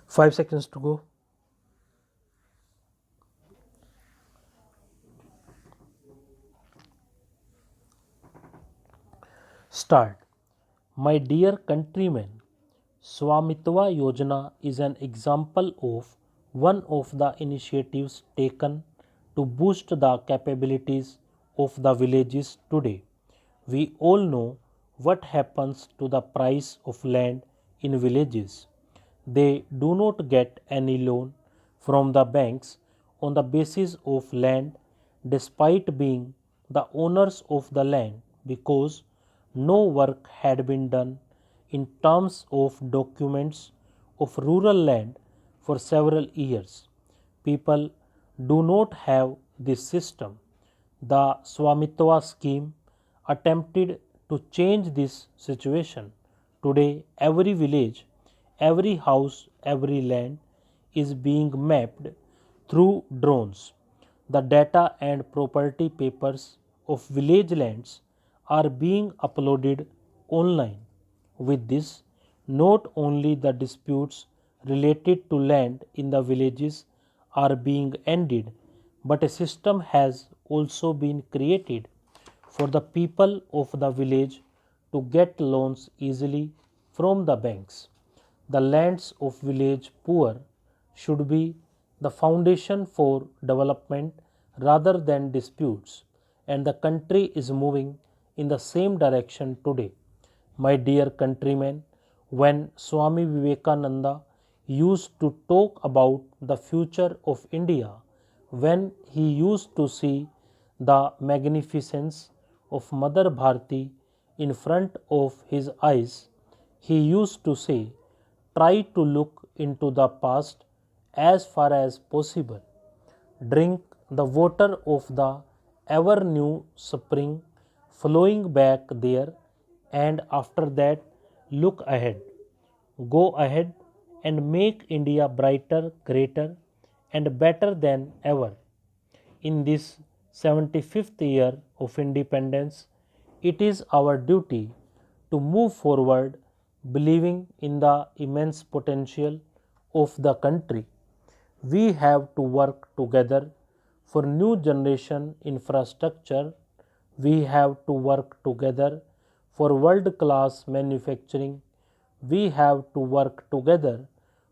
5 seconds to go. Start. My dear countrymen, Swamitva Yojana is an example of one of the initiatives taken to boost the capabilities of the villages today. We all know what happens to the price of land in villages. They do not get any loan from the banks on the basis of land despite being the owners of the land because no work had been done in terms of documents of rural land for several years. People do not have this system. The Swamitva scheme attempted to change this situation. Today, every village, every house, every land is being mapped through drones. The data and property papers of village lands are being uploaded online. With this, not only the disputes related to land in the villages are being ended, but a system has also been created for the people of the village to get loans easily from the banks. The lands of village poor should be the foundation for development rather than disputes, and the country is moving in the same direction today. My dear countrymen, when Swami Vivekananda used to talk about the future of India, when he used to see the magnificence of Mother Bharati in front of his eyes, he used to say, try to look into the past as far as possible. Drink the water of the ever new spring flowing back there, and after that, look ahead. Go ahead and make India brighter, greater, and better than ever. In this 75th year of independence, it is our duty to move forward believing in the immense potential of the country. We have to work together for new generation infrastructure. We have to work together for world class manufacturing. We have to work together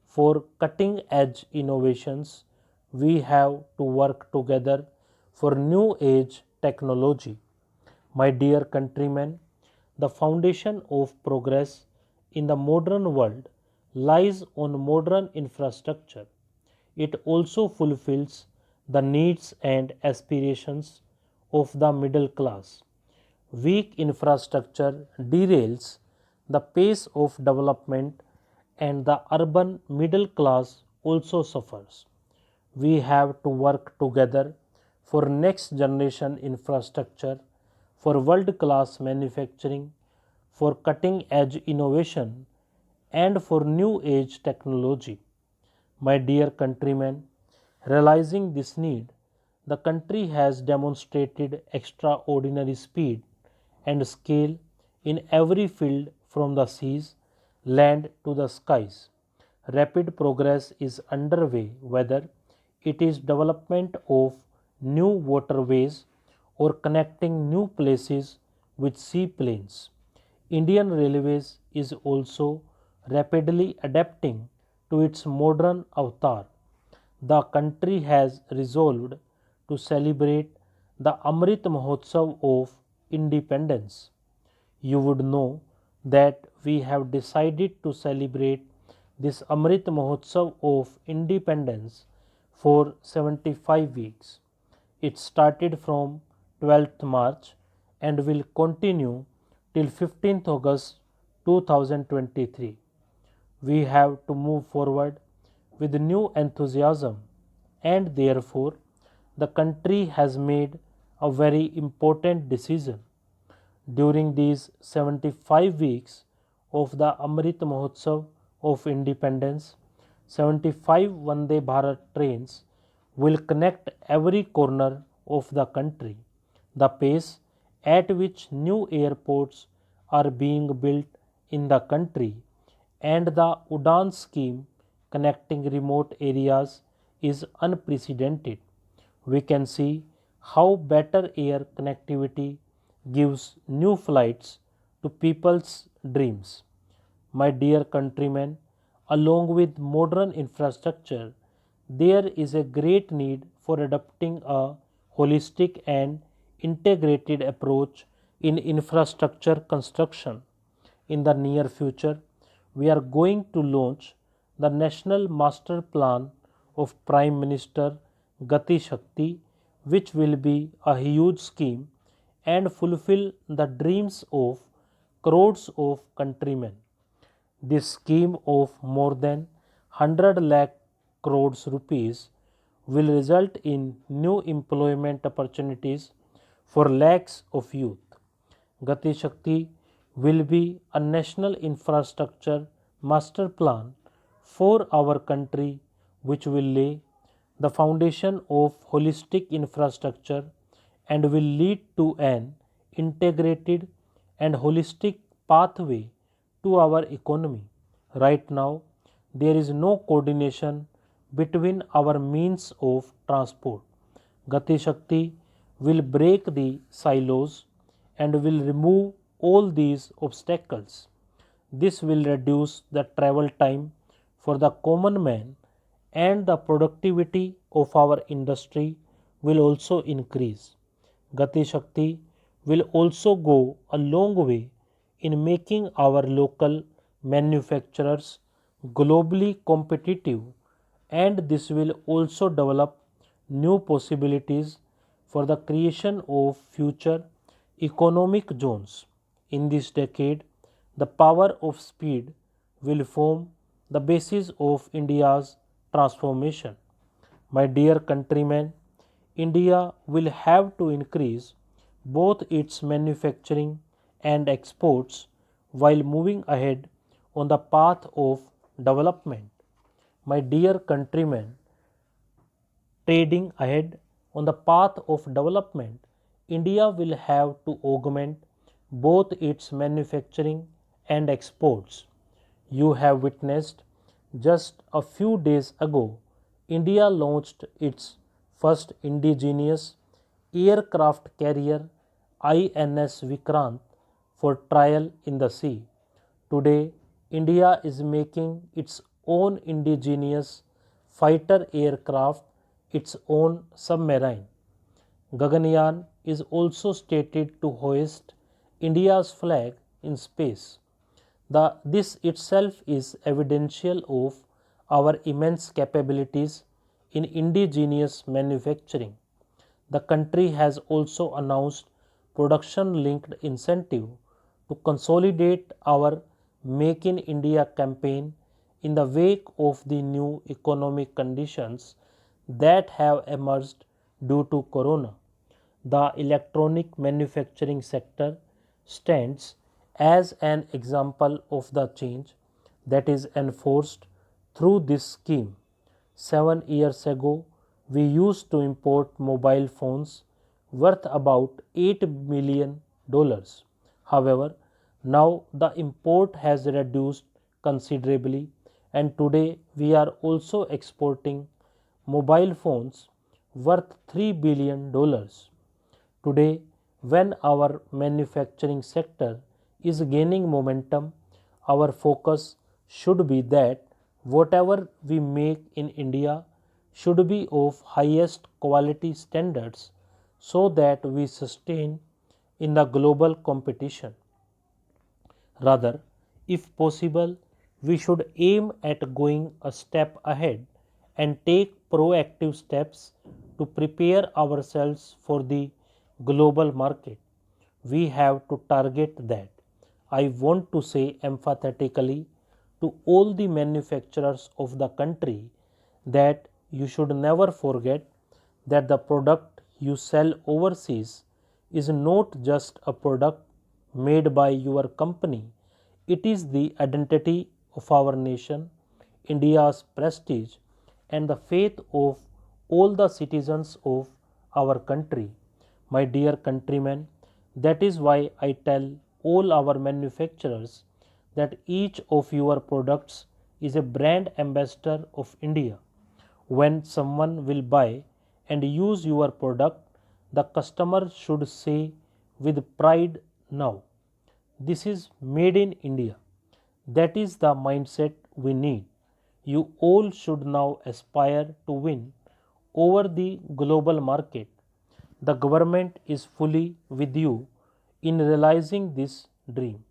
for cutting edge innovations. We have to work together for new age technology. My dear countrymen, the foundation of progress in the modern world lies on modern infrastructure. It also fulfills the needs and aspirations of the middle class. Weak infrastructure derails the pace of development, and the urban middle class also suffers. We have to work together for next generation infrastructure, for world class manufacturing, for cutting edge innovation, and for new age technology. My dear countrymen, realizing this need, the country has demonstrated extraordinary speed and scale in every field from the seas, land to the skies. Rapid progress is underway, whether it is development of new waterways or connecting new places with seaplanes. Indian Railways is also rapidly adapting to its modern avatar. The country has resolved to celebrate the Amrit Mahotsav of independence. You would know that we have decided to celebrate this Amrit Mahotsav of independence for 75 weeks. It started from 12th March and will continue till 15th August 2023. We have to move forward with new enthusiasm, and therefore the country has made a very important decision. During these 75 weeks of the Amrit Mahotsav of Independence, 75 Vande Bharat trains will connect every corner of the country. The pace at which new airports are being built in the country and the Udan scheme connecting remote areas is unprecedented. We can see how better air connectivity gives new flights to people's dreams. My dear countrymen, along with modern infrastructure, there is a great need for adopting a holistic and integrated approach in infrastructure construction. In the near future, we are going to launch the National Master Plan of Prime Minister Gati Shakti, which will be a huge scheme and fulfill the dreams of crores of countrymen. This scheme of more than 100 lakh crores rupees will result in new employment opportunities for lakhs of youth. Gati Shakti will be a national infrastructure master plan for our country which will lay the foundation of holistic infrastructure and will lead to an integrated and holistic pathway to our economy. Right now, there is no coordination between our means of transport. Gati Shakti will break the silos and will remove all these obstacles. This will reduce the travel time for the common man and the productivity of our industry will also increase. Gati Shakti will also go a long way in making our local manufacturers globally competitive, and this will also develop new possibilities for the creation of future economic zones. In this decade, the power of speed will form the basis of India's transformation. My dear countrymen, India will have to increase both its manufacturing and exports while moving ahead on the path of development. My dear countrymen, trading ahead on the path of development, India will have to augment both its manufacturing and exports. You have witnessed just a few days ago, India launched its first indigenous aircraft carrier INS Vikrant for trial in the sea. Today, India is making its own indigenous fighter aircraft, its own submarine. Gaganyaan is also stated to hoist India's flag in space. This itself is evidential of our immense capabilities in indigenous manufacturing. The country has also announced production linked incentive to consolidate our Make in India campaign in the wake of the new economic conditions that have emerged due to corona. The electronic manufacturing sector stands as an example of the change that is enforced through this scheme. 7 years ago, we used to import mobile phones worth about $8 million. However, now the import has reduced considerably, and today we are also exporting mobile phones worth $3 billion. Today, when our manufacturing sector is gaining momentum, our focus should be that whatever we make in India should be of highest quality standards so that we sustain in the global competition. Rather, if possible, we should aim at going a step ahead and take proactive steps to prepare ourselves for the global market. We have to target that. I want to say emphatically to all the manufacturers of the country that you should never forget that the product you sell overseas is not just a product made by your company, it is the identity of our nation, India's prestige, and the faith of all the citizens of our country. My dear countrymen, that is why I tell all our manufacturers that each of your products is a brand ambassador of India. When someone will buy and use your product, the customer should say with pride, now, this is made in India. That is the mindset we need. You all should now aspire to win over the global market. The government is fully with you in realizing this dream.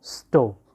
Stop.